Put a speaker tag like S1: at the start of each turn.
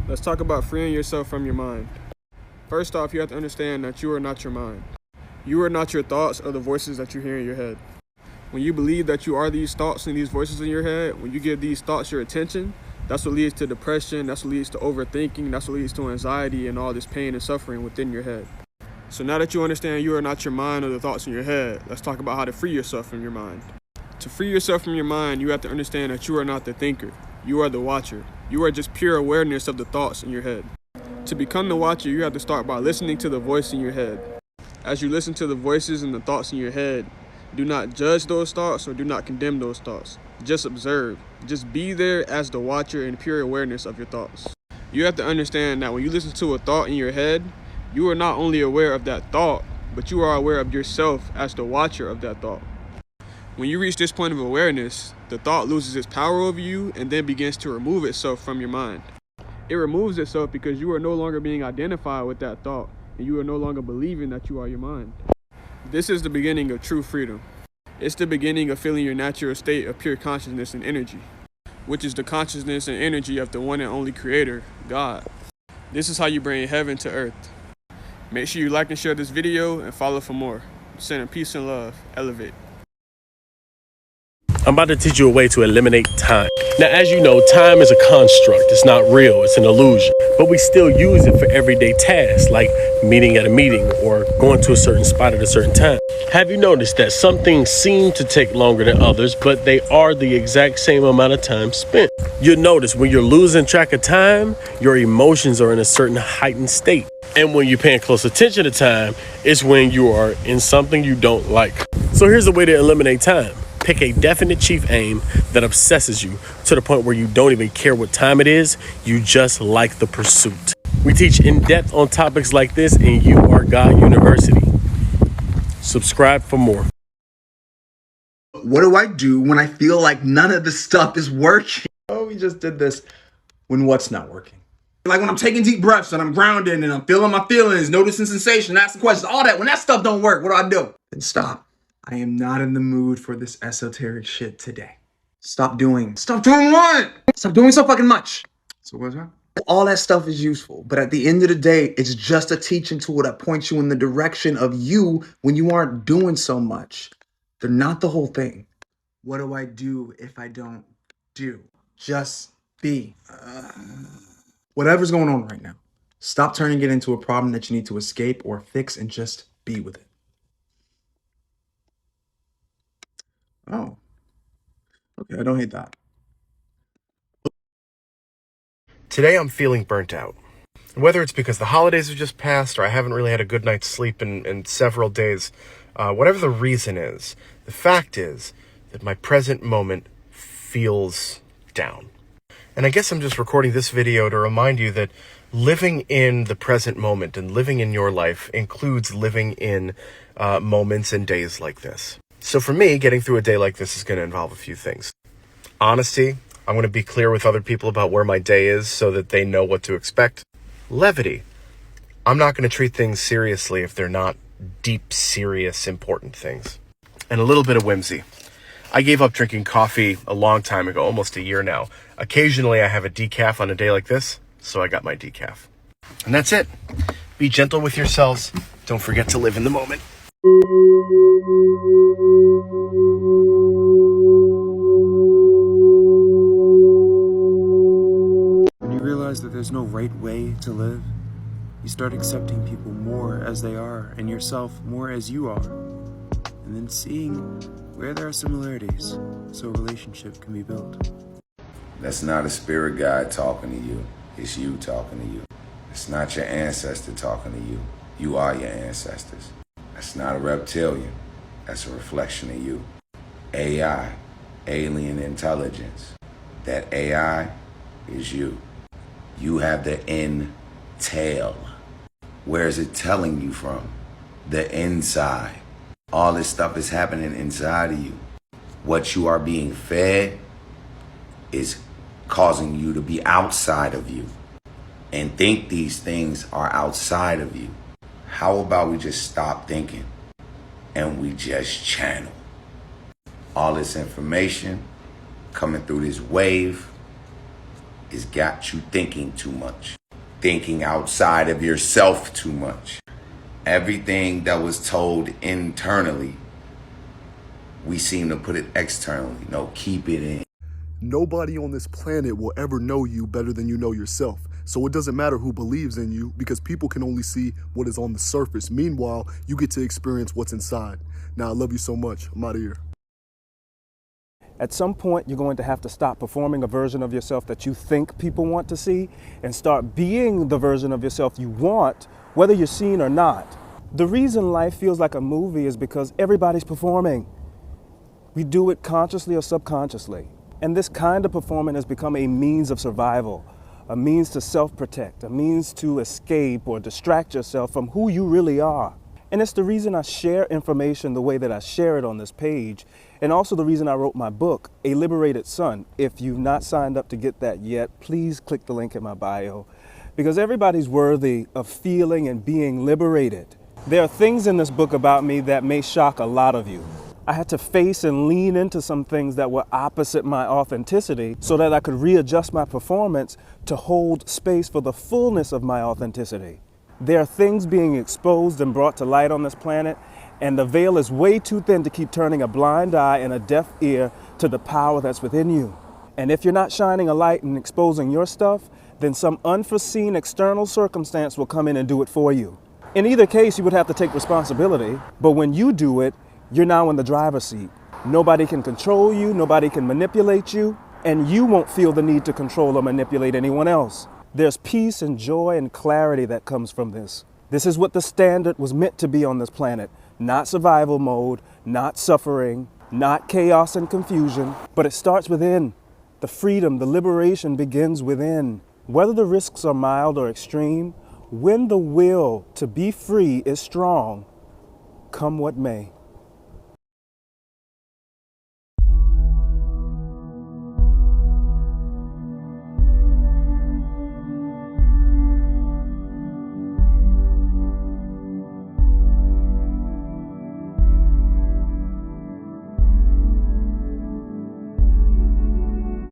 S1: Let's talk about freeing yourself from your mind. First off, you have to understand that you are not your mind. You are not your thoughts or the voices that you hear in your head. When you believe that you are these thoughts and these voices in your head, when you give these thoughts your attention, that's what leads to depression, that's what leads to overthinking, that's what leads to anxiety and all this pain and suffering within your head. So now that you understand you are not your mind or the thoughts in your head, let's talk about how to free yourself from your mind. To free yourself from your mind, you have to understand that you are not the thinker. You are the watcher. You are just pure awareness of the thoughts in your head. To become the watcher, you have to start by listening to the voice in your head. As you listen to the voices and the thoughts in your head, do not judge those thoughts or do not condemn those thoughts. Just observe. Just be there as the watcher in pure awareness of your thoughts. You have to understand that when you listen to a thought in your head, you are not only aware of that thought, but you are aware of yourself as the watcher of that thought. When you reach this point of awareness, the thought loses its power over you and then begins to remove itself from your mind. It removes itself because you are no longer being identified with that thought and you are no longer believing that you are your mind. This is the beginning of true freedom. It's the beginning of feeling your natural state of pure consciousness and energy, which is the consciousness and energy of the one and only creator, God. This is how you bring heaven to earth. Make sure you like and share this video and follow for more. Sending peace and love. Elevate.
S2: I'm about to teach you a way to eliminate time. Now, as you know, time is a construct. It's not real. It's an illusion. But we still use it for everyday tasks like meeting at a meeting or going to a certain spot at a certain time. Have you noticed that some things seem to take longer than others, but they are the exact same amount of time spent? You'll notice when you're losing track of time, your emotions are in a certain heightened state. And when you're paying close attention to time, it's when you are in something you don't like. So here's a way to eliminate time. Pick a definite chief aim that obsesses you to the point where you don't even care what time it is. You just like the pursuit. We teach in depth on topics like this in You Are God University. Subscribe for more.
S3: What do I do when I feel like none of the stuff is working? Oh, we just did this when what's not working. Like when I'm taking deep breaths and I'm grounded and I'm feeling my feelings, noticing sensation, asking questions, all that. When that stuff don't work, what do I do? Then stop. I am not in the mood for this esoteric shit today. Stop doing what? Stop doing so fucking much. So what's that? All that stuff is useful, but at the end of the day, it's just a teaching tool that points you in the direction of you when you aren't doing so much. They're not the whole thing. What do I do if I don't do? Just be. Whatever's going on right now, stop turning it into a problem that you need to escape or fix and just be with it. Oh, okay, I don't hate that.
S2: Today I'm feeling burnt out. Whether it's because the holidays have just passed or I haven't really had a good night's sleep in several days, whatever the reason is, the fact is that my present moment feels down. And I guess I'm just recording this video to remind you that living in the present moment and living in your life includes living in moments and days like this. So for me, getting through a day like this is going to involve a few things. Honesty. I'm going to be clear with other people about where my day is so that they know what to expect. Levity. I'm not going to treat things seriously if they're not deep, serious, important things. And a little bit of whimsy. I gave up drinking coffee a long time ago, almost a year now. Occasionally I have a decaf on a day like this, so I got my decaf. And that's it. Be gentle with yourselves. Don't forget to live in the moment.
S4: When you realize that there's no right way to live, you start accepting people more as they are and yourself more as you are, and then seeing where there are similarities so a relationship can be built.
S5: That's not a spirit guide talking to you. It's you talking to you. It's not your ancestor talking to you. You are your ancestors. That's not a reptilian. That's a reflection of you. AI, alien intelligence. That AI is you. You have the intel. Where is it telling you from? The inside. All this stuff is happening inside of you. What you are being fed is causing you to be outside of you and think these things are outside of you. How about we just stop thinking and we just channel all this information coming through this wave It's got you thinking too much, thinking outside of yourself too much. Everything that was told internally, we seem to put it externally. No, keep it in.
S6: Nobody on this planet will ever know you better than you know yourself. So it doesn't matter who believes in you, because people can only see what is on the surface. Meanwhile, you get to experience what's inside. Now, I love you so much. I'm out of here.
S7: At some point, you're going to have to stop performing a version of yourself that you think people want to see and start being the version of yourself you want, whether you're seen or not. The reason life feels like a movie is because everybody's performing. We do it consciously or subconsciously. And this kind of performing has become a means of survival, a means to self-protect, a means to escape or distract yourself from who you really are. And it's the reason I share information the way that I share it on this page, and also the reason I wrote my book, A Liberated Son. If you've not signed up to get that yet, please click the link in my bio, because everybody's worthy of feeling and being liberated. There are things in this book about me that may shock a lot of you. I had to face and lean into some things that were opposite my authenticity so that I could readjust my performance to hold space for the fullness of my authenticity. There are things being exposed and brought to light on this planet, and the veil is way too thin to keep turning a blind eye and a deaf ear to the power that's within you. And if you're not shining a light and exposing your stuff, then some unforeseen external circumstance will come in and do it for you. In either case, you would have to take responsibility, but when you do it, you're now in the driver's seat. Nobody can control you, nobody can manipulate you, and you won't feel the need to control or manipulate anyone else. There's peace and joy and clarity that comes from this. This is what the standard was meant to be on this planet. Not survival mode, not suffering, not chaos and confusion, but it starts within. The freedom, the liberation begins within. Whether the risks are mild or extreme, when the will to be free is strong, come what may.